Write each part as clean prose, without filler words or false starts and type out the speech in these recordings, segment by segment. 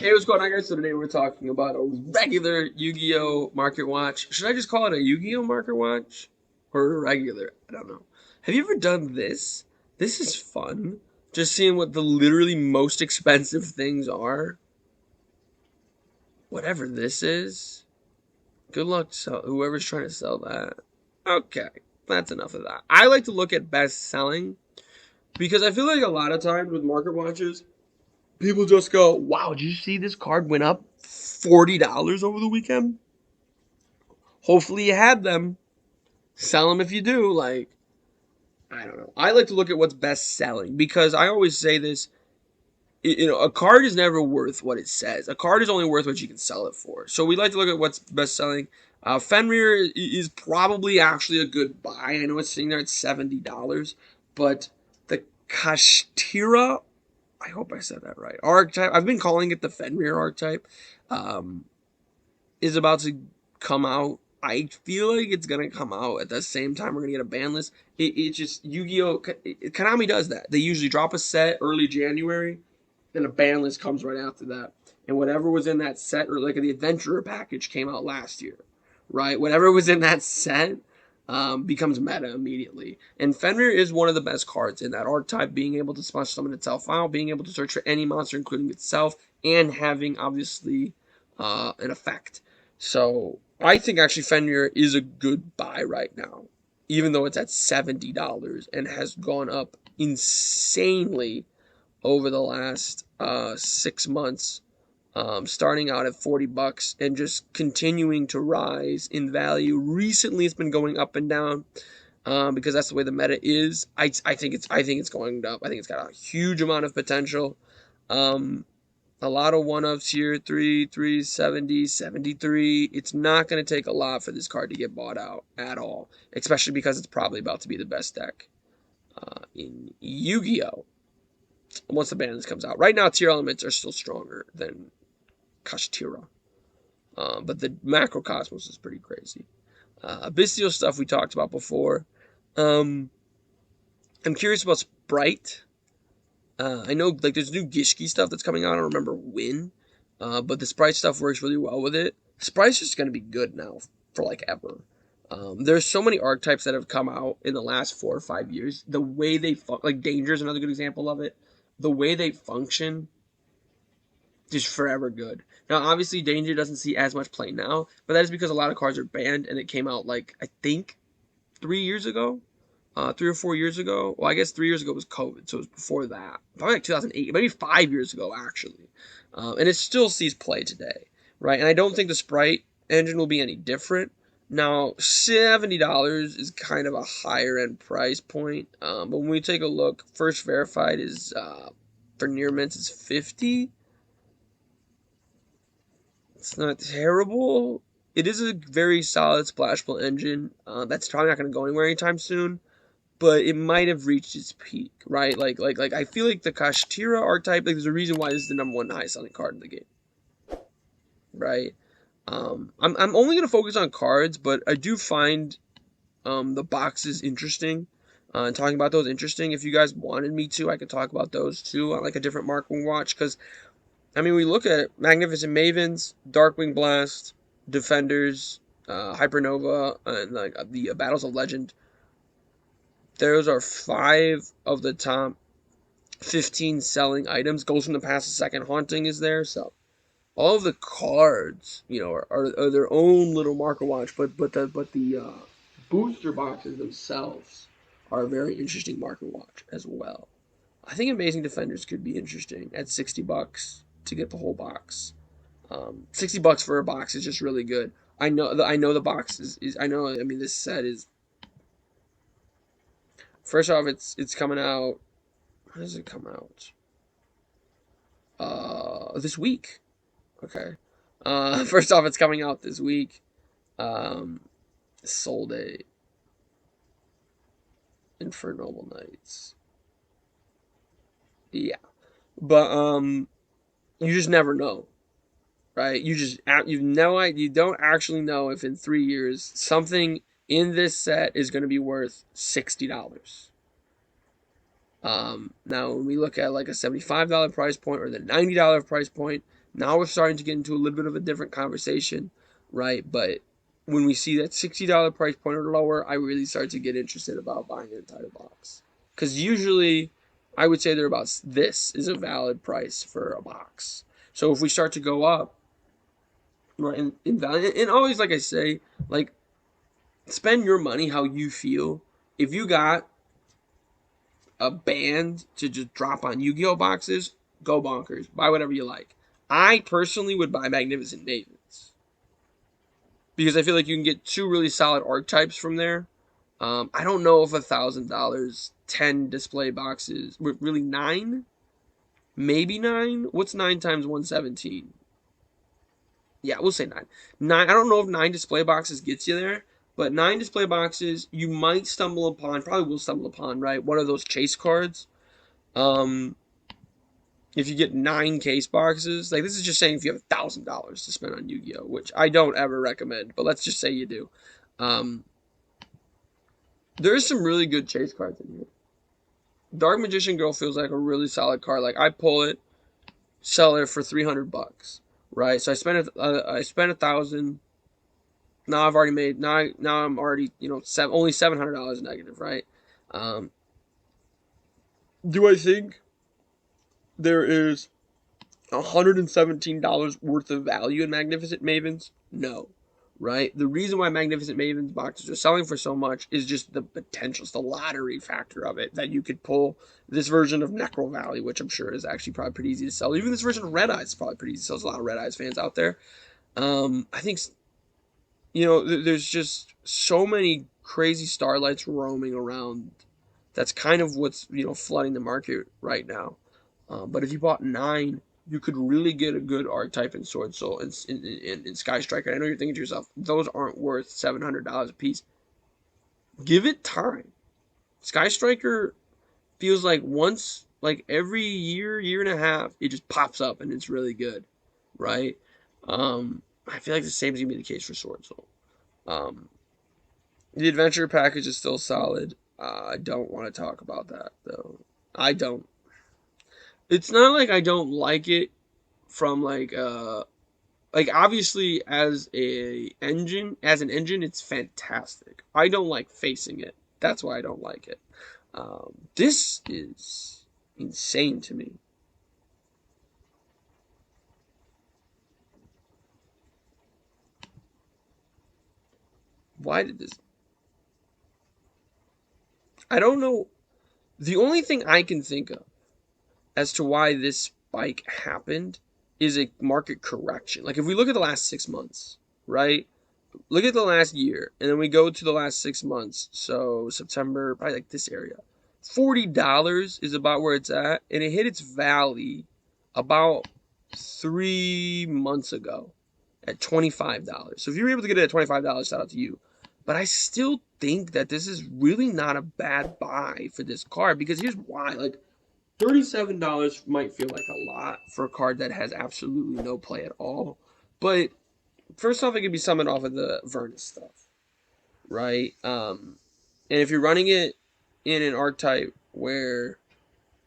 Hey, what's going on, guys? So today we're talking about a regular Yu-Gi-Oh market watch. Should I just call it a Yu-Gi-Oh market watch? Or a regular? I don't know. Have you ever done this? This is fun. Just seeing what the literally most expensive things are. Whatever this is. Good luck to whoever's trying to sell that. Okay, that's enough of that. I like to look at best selling because I feel like a lot of times with market watches, people just go, wow, did you see this card went up $40 over the weekend? Hopefully you had them. Sell them if you do. Like, I don't know. I like to look at what's best selling because I always say this. A card is never worth what it says. A card is only worth what you can sell it for. So we like to look at what's best selling. Fenrir is probably actually a good buy. I know it's sitting there at $70, but the Kashtira, I hope I said that right. Archetype. I've been calling it the Fenrir archetype. Um, is about to come out. I feel like it's gonna come out at the same time we're gonna get a ban list. It's just Yu-Gi-Oh! Konami does that. They usually drop a set early January, and a ban list comes right after that. And whatever was in that set, or like the Adventurer package came out last year, right? Whatever was in that set becomes meta immediately. And Fenrir is one of the best cards in that archetype, being able to smash summon itself out, being able to search for any monster, including itself, and having obviously an effect. So I think actually Fenrir is a good buy right now, even though it's at $70 and has gone up insanely over the last 6 months, starting out at $40 and just continuing to rise in value. Recently, it's been going up and down because that's the way the meta is. I think it's going up. I think it's got a huge amount of potential. Um, a lot of one-ups here, 370, 73. It's not going to take a lot for this card to get bought out at all, especially because it's probably about to be the best deck in Yu-Gi-Oh! Once the ban comes out. Right now, tier elements are still stronger than Kashtira. But the macrocosmos is pretty crazy. Abyssal stuff we talked about before. I'm curious about Sprite. I know like there's new Gishki stuff that's coming out. I don't remember when. But the Sprite stuff works really well with it. Sprite's just going to be good now for like ever. There's so many archetypes that have come out in the last 4 or 5 years. The way they like Danger is another good example of it. The way they function is forever good. Now, obviously, Danger doesn't see as much play now, but that is because a lot of cards are banned, and it came out like I think 3 years ago, 3 or 4 years ago. Well, I guess 3 years ago was COVID, so it was before that. Probably like 2008, maybe 5 years ago actually, and it still sees play today, right? And I don't think the Sprite engine will be any different. Now, $70 is kind of a higher end price point, but when we take a look, first verified is for near mints is 50. It's not terrible. It is a very solid splashable engine. That's probably not going to go anywhere anytime soon, but it might have reached its peak, right? Like I feel like the Kashtira archetype, like there's a reason why this is the number one highest selling card in the game, right? I'm only going to focus on cards, but I do find the boxes interesting. And talking about those interesting. If you guys wanted me to, I could talk about those too on like a different marking watch, because I mean, we look at it, Magnificent Mavens, Darkwing Blast, Defenders, Hypernova, and like the Battles of Legend. Those are 5 of the top 15 selling items. Goes from the Past to Second. Haunting is there, so all of the cards, are their own little marker watch. But the booster boxes themselves are a very interesting marker watch as well. I think Amazing Defenders could be interesting at $60 to get the whole box. $60 for a box is just really good. I know the box is I know. I mean, this set is first off. It's coming out. When does it come out? This week. Okay. First off, it's coming out this week. Um, Soul Day. Infernal Nights. Yeah, but you just never know, right? You don't actually know if in 3 years something in this set is going to be worth $60. Now when we look at like a $75 price point or the $90 price point, Now we're starting to get into a little bit of a different conversation, right? But when we see that $60 price point or lower, I really start to get interested about buying an entire box. Because usually, I would say they're about this is a valid price for a box. So if we start to go up, right, in value, and always like I say, like spend your money how you feel. If you got a band to just drop on Yu-Gi-Oh boxes, go bonkers. Buy whatever you like. I personally would buy Magnificent Mavens because I feel like you can get two really solid archetypes from there. I don't know if $1,000, 10 display boxes, really nine, maybe nine. What's 9 times 117? Yeah, we'll say nine. Nine. I don't know if 9 display boxes gets you there, but 9 display boxes, you might stumble upon, probably will stumble upon, right? One of those chase cards. Um, if you get 9 case boxes, like this is just saying if you have $1,000 to spend on Yu-Gi-Oh, which I don't ever recommend, but let's just say you do. Um, there's some really good chase cards in here. Dark Magician Girl feels like a really solid card. Like I pull it, sell it for $300, right? So I spent 1,000. Now I've already made now I'm already only $700 negative, right? Um, do I think there is $117 worth of value in Magnificent Mavens? No. Right? The reason why Magnificent Mavens boxes are selling for so much is just the potential, it's the lottery factor of it, that you could pull this version of Necro Valley, which I'm sure is actually probably pretty easy to sell. Even this version of Red Eyes is probably pretty easy to sell. There's a lot of Red Eyes fans out there. I think, there's just so many crazy Starlights roaming around. That's kind of what's, flooding the market right now. But if you bought 9, you could really get a good archetype in Sword Soul and in Sky Striker. I know you're thinking to yourself, those aren't worth $700 a piece. Give it time. Sky Striker feels like once, like every year and a half, it just pops up and it's really good, right? I feel like the same is gonna be the case for Sword Soul. Um, the Adventure package is still solid. I don't want to talk about that though. I don't. It's not like I don't like it from like obviously as an engine it's fantastic. I don't like facing it. That's why I don't like it. This is insane to me. Why did this? I don't know. The only thing I can think of as to why this spike happened is a market correction. Like if we look at the last 6 months, right? Look at the last year, and then we go to the last 6 months. So September, probably like this area. $40 is about where it's at, and it hit its valley about 3 months ago at $25. So if you were able to get it at $25, shout out to you. But I still think that this is really not a bad buy for this card because here's why. Like $37 might feel like a lot for a card that has absolutely no play at all. But first off, it could be summoned off of the Vernus stuff, right? And if you're running it in an archetype where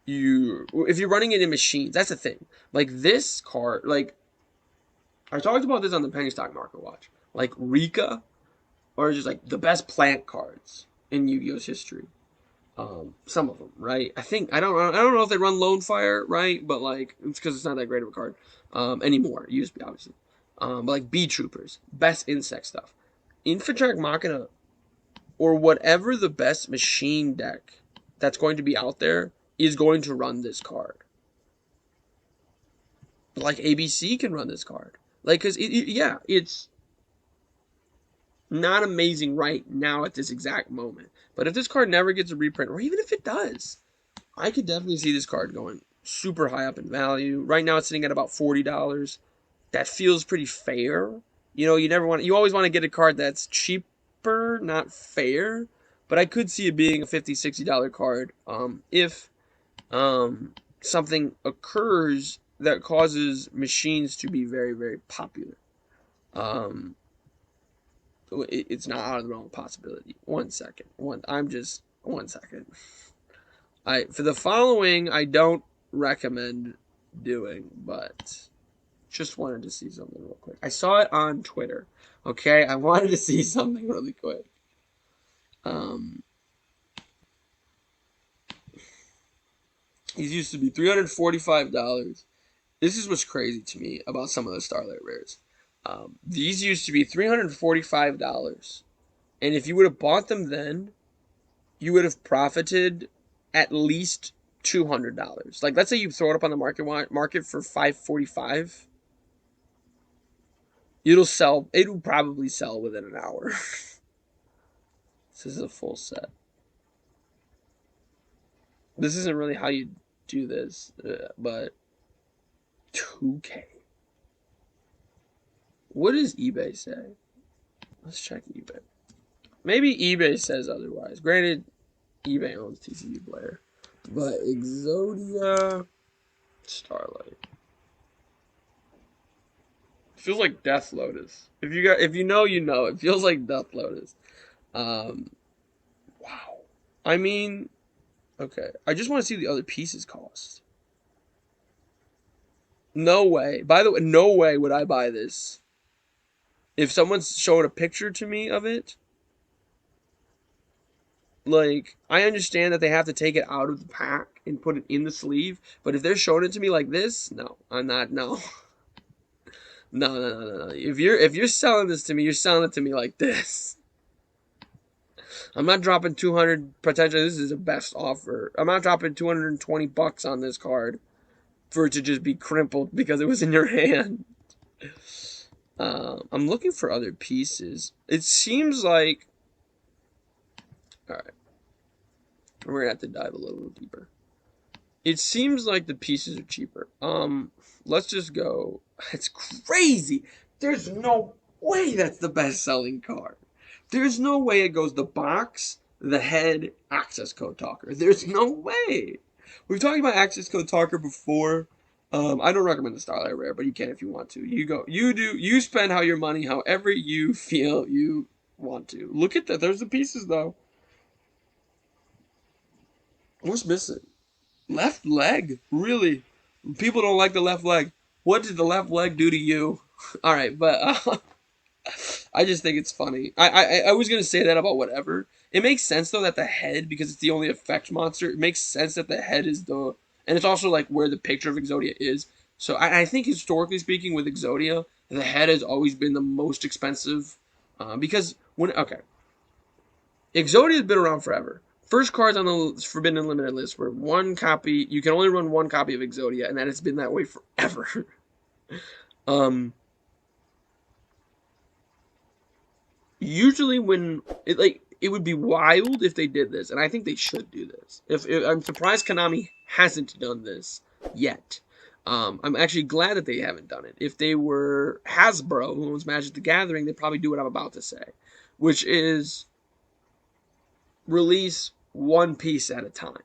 if you're running it in machines, that's the thing. Like this card, like I talked about this on the penny stock market watch. Like Rika are just like the best plant cards in Yu-Gi-Oh's history. Some of them, right? I don't know if they run Lone Fire, right? But like it's because it's not that great of a card anymore. It used to be obviously. But like Bee Troopers, best insect stuff. Infintrack Machina, or whatever the best machine deck that's going to be out there is going to run this card. Like ABC can run this card. Like, because, yeah, it's not amazing right now at this exact moment. But if this card never gets a reprint, or even if it does, I could definitely see this card going super high up in value. Right now it's sitting at about $40. That feels pretty fair. You always want to get a card that's cheaper, not fair. But I could see it being a $50, $60 card if something occurs that causes machines to be very, very popular. Um, it's not out of the realm of possibility. 1 second. One second. For the following, I don't recommend doing, but Just wanted to see something real quick. I saw it on Twitter. Okay, I wanted to see something really quick. These used to be $345. This is what's crazy to me about some of the Starlight Rares. These used to be $345, and if you would have bought them then, you would have profited at least $200. Like, let's say you throw it up on the market for $545. It'll sell. It'll probably sell within an hour. This is a full set. This isn't really how you do this, but 2K. What does eBay say? Let's check eBay. Maybe eBay says otherwise. Granted, eBay owns TCG Player, but Exodia Starlight feels like Death Lotus. If you know, you know. It feels like Death Lotus. Wow. I mean, okay. I just want to see the other pieces cost. No way. By the way, no way would I buy this. If someone's showing a picture to me of it, like, I understand that they have to take it out of the pack and put it in the sleeve, but if they're showing it to me like this, no, I'm not. No. No. If you're selling this to me, you're selling it to me like this. I'm not dropping 200. Potentially, this is a best offer. I'm not dropping $220 on this card for it to just be crumpled because it was in your hand. I'm looking for other pieces. It seems like. All right, we're gonna have to dive a little deeper. It seems like the pieces are cheaper. Let's just go. It's crazy. There's no way that's the best-selling card. There's no way it goes the box, the head, access code talker. There's no way. We've talked about access code talker before. I don't recommend the Starlight Rare, but you can if you want to. You go. You do. You spend how your money however you feel you want to. Look at that. There's the pieces though. What's missing? Left leg? Really? People don't like the left leg. What did the left leg do to you? All right, but I just think it's funny. I was gonna say that about whatever. It makes sense though that the head, because it's the only effect monster. It makes sense that the head is the, and it's also like where the picture of Exodia is. So I think historically speaking, with Exodia, the head has always been the most expensive, because Exodia has been around forever. First cards on the Forbidden Unlimited list were one copy. You can only run one copy of Exodia, and that has been that way forever. Usually when it would be wild if they did this, and I think they should do this. If I'm surprised Konami hasn't done this yet. I'm actually glad that they haven't done it. If they were Hasbro, who owns Magic the Gathering, they'd probably do what I'm about to say, which is release one piece at a time,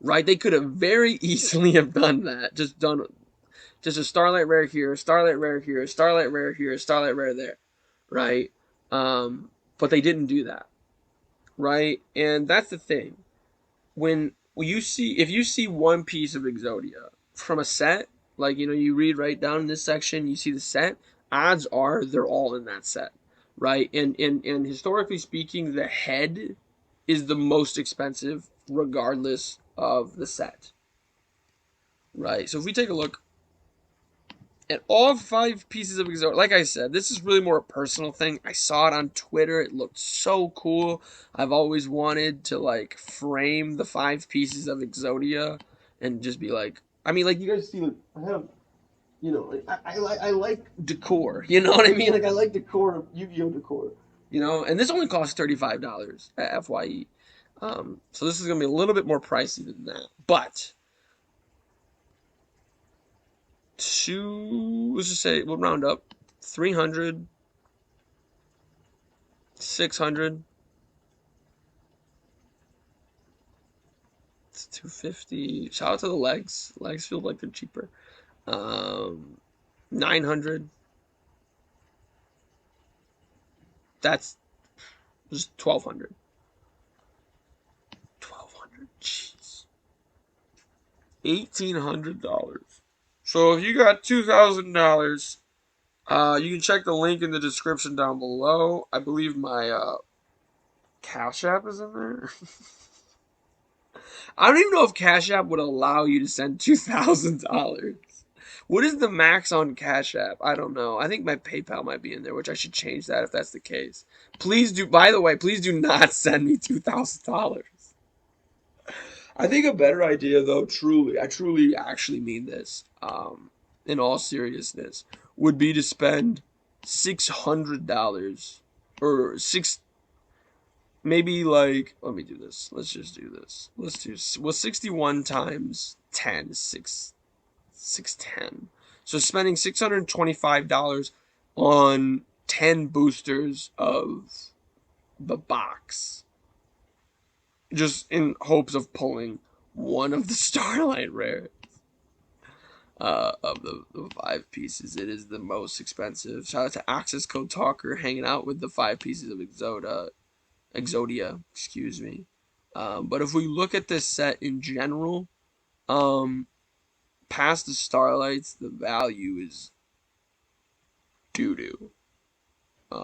right? They could have very easily have done that. Just a Starlight Rare here, Starlight Rare here, Starlight Rare here, Starlight Rare there, right? But they didn't do that, right? And that's the thing. If you see one piece of Exodia from a set, like, you read right down in this section, you see the set, odds are they're all in that set, right? And historically speaking, the head is the most expensive regardless of the set, right? So if we take a look at all 5 pieces of Exodia, like I said, this is really more a personal thing. I saw it on Twitter. It looked so cool. I've always wanted to, like, frame the 5 pieces of Exodia and just be like, I mean, like, you guys see, like, I have, like, I like decor. You know what I mean? Like, I like decor, Yu-Gi-Oh decor. And this only costs $35 at FYE. So this is going to be a little bit more pricey than that. But let's just say, we'll round up, 300, 600, it's 250. Shout out to the legs. Legs feel like they're cheaper. 900. That's just 1,200. 1,200. Jeez. $1,800. So if you got $2,000, you can check the link in the description down below. I believe my Cash App is in there. I don't even know if Cash App would allow you to send $2,000. What is the max on Cash App? I don't know. I think my PayPal might be in there, which I should change that if that's the case. Please do. By the way, please do not send me $2,000. I think a better idea, though, truly, I truly actually mean this, in all seriousness, would be to spend $600 or maybe like, let me do this. Let's just do this. Let's do, well, 61 times 10 is 610. So spending $625 on 10 boosters of the box, just in hopes of pulling one of the Starlight Rares. Of the five pieces, it is the most expensive. Shout out to Access Code Talker hanging out with the five pieces of Exodia, excuse me. But if we look at this set in general, past the Starlights, the value is doo doo.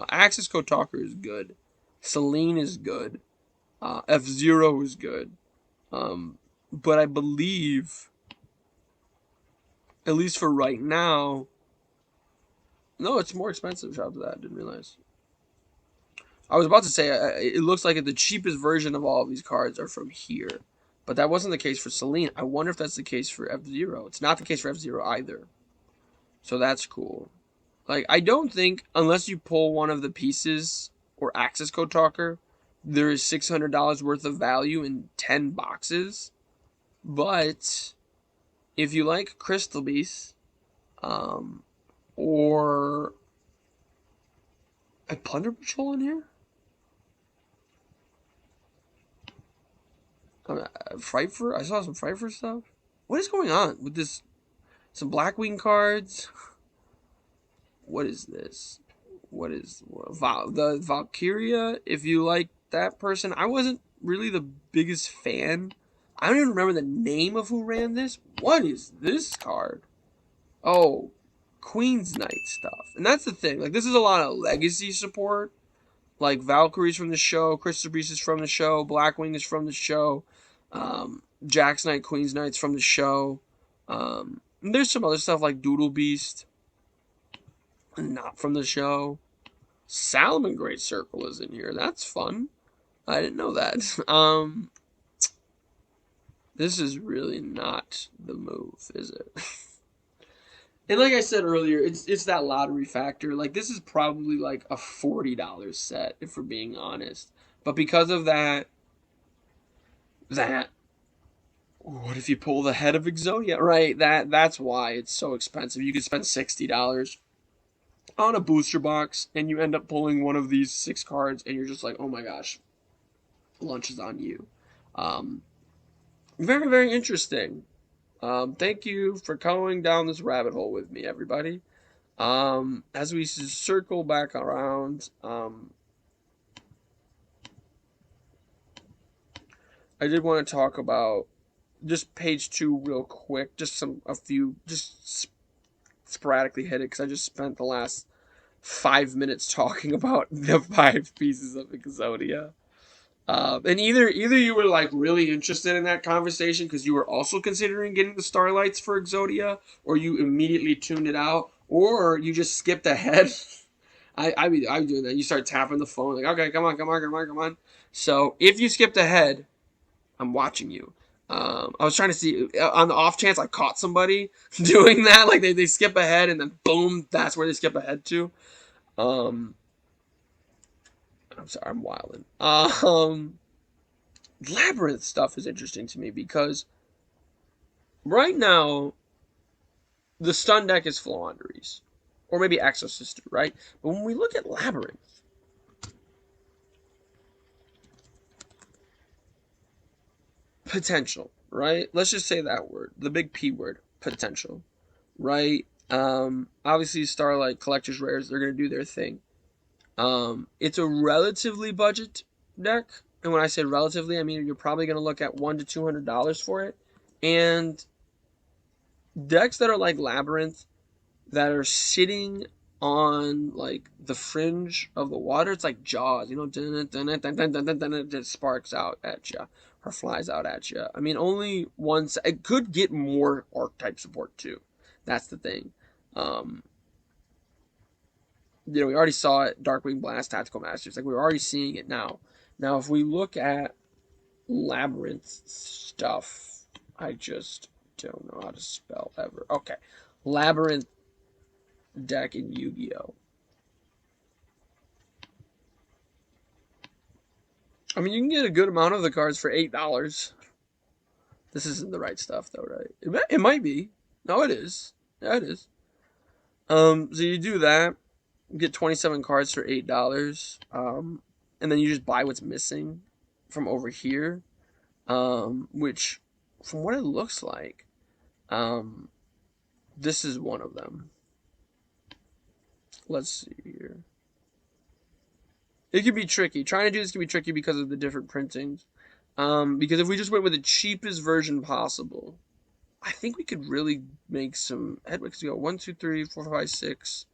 Access Code Talker is good. Selene is good. F-Zero is good. But I believe, at least for right now, no, it's more expensive. Shout out to that. I didn't realize. I was about to say, it looks like the cheapest version of all of these cards are from here. But that wasn't the case for Selene. I wonder if that's the case for F-Zero. It's not the case for F-Zero either. So that's cool. Like, I don't think, unless you pull one of the pieces or Access Code Talker, there is $600 worth of value in 10 boxes. But if you like Crystal Beast, or a Plunder Patrol in here? Frightfur? I saw some Frightfur stuff. What is going on with this? Some Blackwing cards. What is this? What is the Valkyria? If you like that person, I wasn't really the biggest fan. I don't even remember the name of who ran this. What is this card? Oh, Queen's Knight stuff. And that's the thing. Like, this is a lot of legacy support. Like, Valkyrie's from the show, Crystal Beast is from the show, Blackwing is from the show, Jack's Knight, Queen's Knight's from the show. There's some other stuff like Doodle Beast, not from the show. Salomon Great Circle is in here. That's fun. I didn't know that. This is really not the move, is it? And like I said earlier, it's that lottery factor. Like, this is probably like a $40 set, if we're being honest. But because of that, what if you pull the head of Exodia? Right, that's why it's so expensive. You could spend $60 on a booster box, and you end up pulling one of these 6 cards, and you're just like, oh my gosh, lunch is on you. Very, very interesting. Thank you for going down this rabbit hole with me, everybody. As we circle back around, I did want to talk about just page 2 real quick. Just sporadically hit it because I just spent the last 5 minutes talking about the 5 pieces of Exodia. And either you were like really interested in that conversation because you were also considering getting the Starlights for Exodia, or you immediately tuned it out, or you just skipped ahead. I'm doing that. You start tapping the phone like, okay, come on. So if you skipped ahead, I'm watching you. I was trying to see on the off chance I caught somebody doing that, like they skip ahead and then boom, that's where they skip ahead to. I'm sorry, I'm wilding. Labyrinth stuff is interesting to me because right now the stun deck is Floowandereeze, or maybe Exosister, right? But when we look at Labyrinth, potential, right? Let's just say that word, the big P word, potential, right? Obviously Starlight Collector's Rares, they're gonna do their thing. It's a relatively budget deck, and when I say relatively, I mean you're probably gonna look at $100 to $200 for it, and decks that are like Labyrinth, that are sitting on like the fringe of the water. It's like Jaws, you know, it just sparks out at you or flies out at you. I mean, only once it could get more archetype support too. That's the thing. Um, we already saw it. Darkwing Blast, Tactical Masters. Like we're already seeing it now. Now, if we look at Labyrinth stuff, I just don't know how to spell ever. Okay, Labyrinth deck in Yu-Gi-Oh. I mean, you can get a good amount of the cards for $8. This isn't the right stuff, though, right? It might be. No, it is. Yeah, it is. So you do that, you get 27 cards for $8. And then you just buy what's missing from over here. Which, from what it looks like, this is one of them. Let's see here. It could be tricky. Trying to do this can be tricky because of the different printings. Because if we just went with the cheapest version possible, I think we could really make some headway. Because we got 1, 2, 3, 4, 5, 6,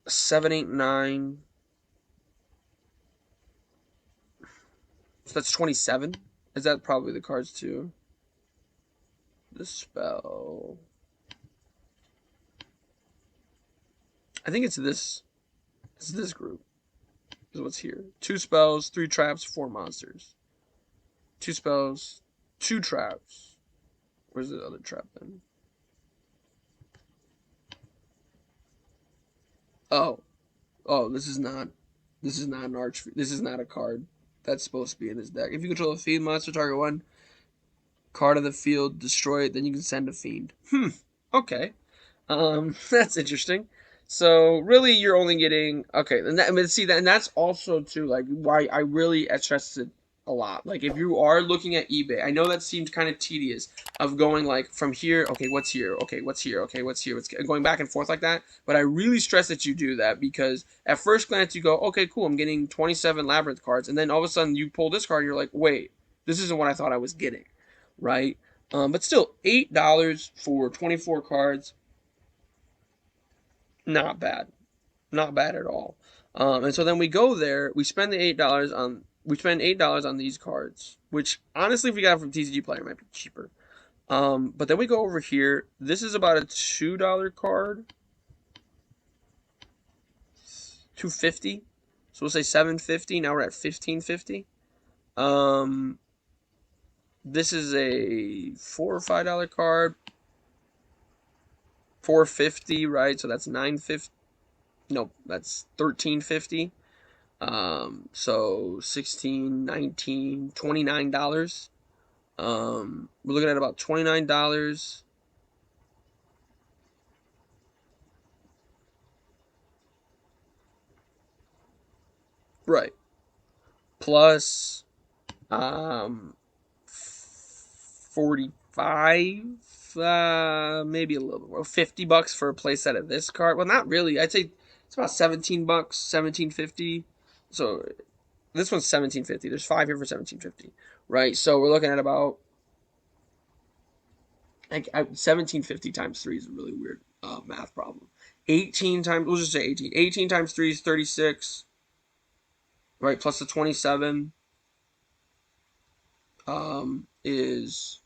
7, 8, 9. So that's 27. Is that probably the cards too? The spell. I think it's this. It's this group. Is what's here. 2 spells, 3 traps, 4 monsters. 2 spells, 2 traps. Where's the other trap then? Oh, this is not an arch. This is not a card that's supposed to be in this deck. If you control a fiend monster, target 1 card of the field, destroy it, then you can send a fiend. Okay. That's interesting. So really, you're only getting okay. And that, I mean, see that, and that's also too like why I really stress it a lot. Like if you are looking at eBay, I know that seems kind of tedious of going like from here. Okay, what's here? Okay, what's here? Okay, what's here? What's going back and forth like that. But I really stress that you do that because at first glance you go, okay, cool, I'm getting 27 Labyrinth cards, and then all of a sudden you pull this card, and you're like, wait, this isn't what I thought I was getting, right? But still, $8 for 24 cards. Not bad. Not bad at all. And so then we go there, we spend the $8 on these cards, which honestly, if we got them from TCG Player, it might be cheaper. But then we go over here. This is about a $2 card, $2.50. So we'll say $7.50. Now we're at $15.50. This is a $4 or $5 card, $4.50, right? So that's $9.50. Nope, that's $13.50. So 16, 19, $29. We're looking at about $29. Right. Plus 45, maybe a little bit more. $50 for a playset of this card. Well, not really. I'd say it's about $17, $17.50. So this one's $17.50. There's 5 here for $17.50, right? So we're looking at about like $17.50 times 3 is a really weird math problem. 18 times, we'll just say 18. 18 times 3 is 36, right? Plus the 27 is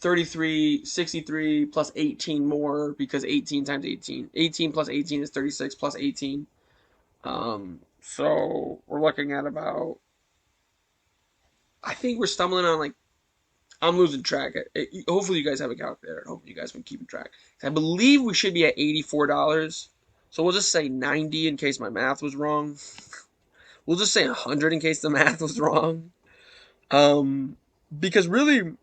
33, 63 plus 18 more because 18 times 18. 18 plus 18 is 36 plus 18. So we're looking at about, I think we're stumbling on like, I'm losing track. Hopefully you guys have a calculator. Hopefully you guys been keeping track. I believe we should be at $84. So we'll just say 90 in case my math was wrong. We'll just say 100 in case the math was wrong. Because really,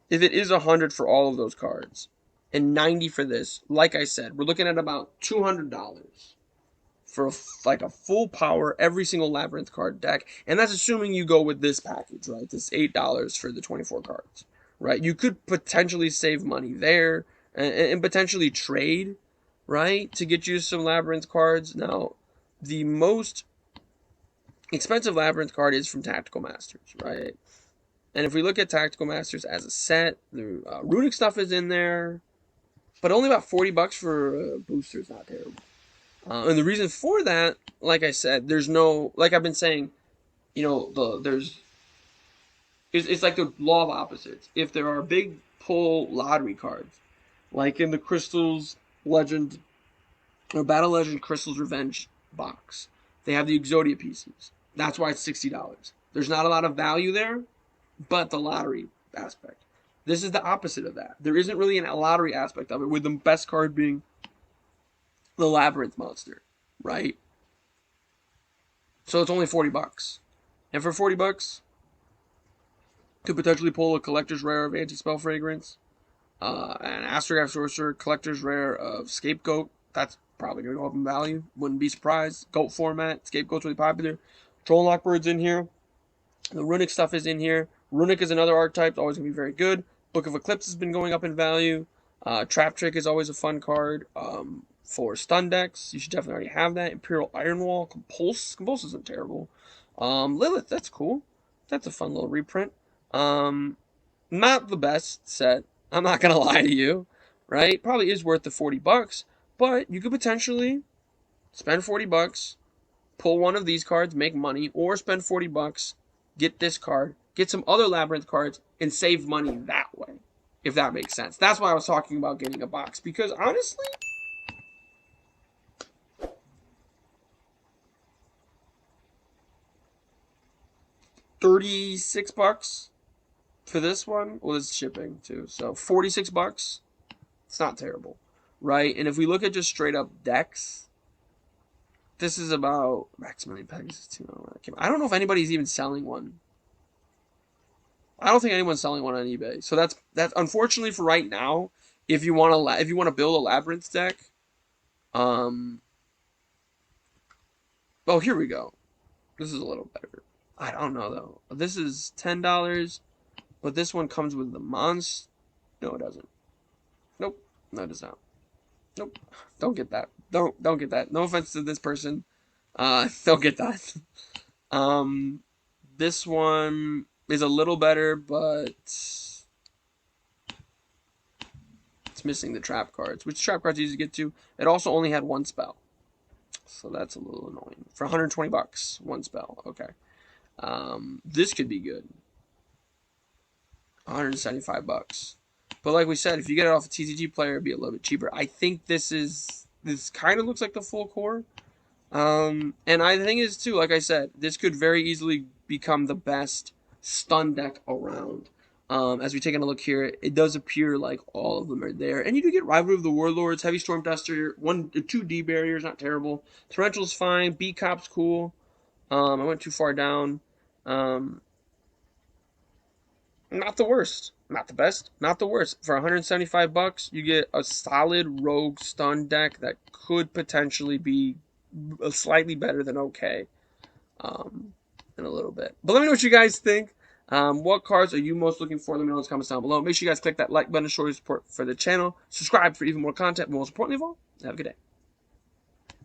if it is 100 for all of those cards and 90 for this, like I said, we're looking at about $200 for like a full power every single Labyrinth card deck, and that's assuming you go with this package, right? This $8 for the 24 cards, right? You could potentially save money there and potentially trade, right, to get you some Labyrinth cards. Now, the most expensive Labyrinth card is from Tactical Masters, right? And if we look at Tactical Masters as a set, the runic stuff is in there, but only about $40 for a booster is not terrible. And the reason for that, like I said, there's no, like I've been saying, it's like the law of opposites. If there are big pull lottery cards, like in the Crystals Legend or Battle Legend Crystals Revenge box, they have the Exodia pieces. That's why it's $60. There's not a lot of value there, but the lottery aspect. This is the opposite of that. There isn't really a lottery aspect of it, with the best card being the Labyrinth monster, right? So it's only $40. And for $40, could potentially pull a collector's rare of Anti-Spell Fragrance, an Astrograph Sorcerer, collector's rare of Scapegoat. That's probably going to go up in value. Wouldn't be surprised. Goat format. Scapegoat's really popular. Troll Lockbird's in here. The Runic stuff is in here. Runic is another archetype. Always going to be very good. Book of Eclipse has been going up in value. Trap Trick is always a fun card. For stun decks, you should definitely already have that. Imperial Ironwall. Compulse. Compulse isn't terrible. Lilith, that's cool. That's a fun little reprint. Not the best set. I'm not gonna lie to you, right? Probably is worth the $40, but you could potentially spend $40, pull one of these cards, make money, or spend $40, get this card, get some other Labyrinth cards, and save money that way. If that makes sense. That's why I was talking about getting a box, because honestly, $36 for this one. Well, this is shipping too, so $46. It's not terrible, right? And if we look at just straight up decks, this is about Max Million Pegasus 2. I don't know if anybody's even selling one. I don't think anyone's selling one on eBay. So that's unfortunately for right now. If you want to build a Labyrinth deck, oh, here we go. This is a little better. I don't know though. This is $10, but this one comes with the monster. No, it doesn't. Nope. No, it does not. Nope. Don't get that. Don't get that. No offense to this person. Don't get that. This one is a little better, but it's missing the trap cards, which trap cards easy to get to. It also only had one spell, so that's a little annoying. For $120, one spell. Okay. This could be good. $175. But like we said, if you get it off a TCG player, it'd be a little bit cheaper. I think this kind of looks like the full core. And I think is too, like I said, this could very easily become the best stun deck around. As we take a look here, it does appear like all of them are there. And you do get Rivalry of the Warlords, Heavy Storm Duster, 2 D barriers, not terrible. Torrential's fine, B-Cop's cool. I went too far down. Not the worst. Not the best. Not the worst. For $175, you get a solid rogue stun deck that could potentially be slightly better than okay in a little bit. But let me know what you guys think. What cards are you most looking for? Let me know in the comments down below. Make sure you guys click that like button to show your support for the channel. Subscribe for even more content. But most importantly of all, have a good day.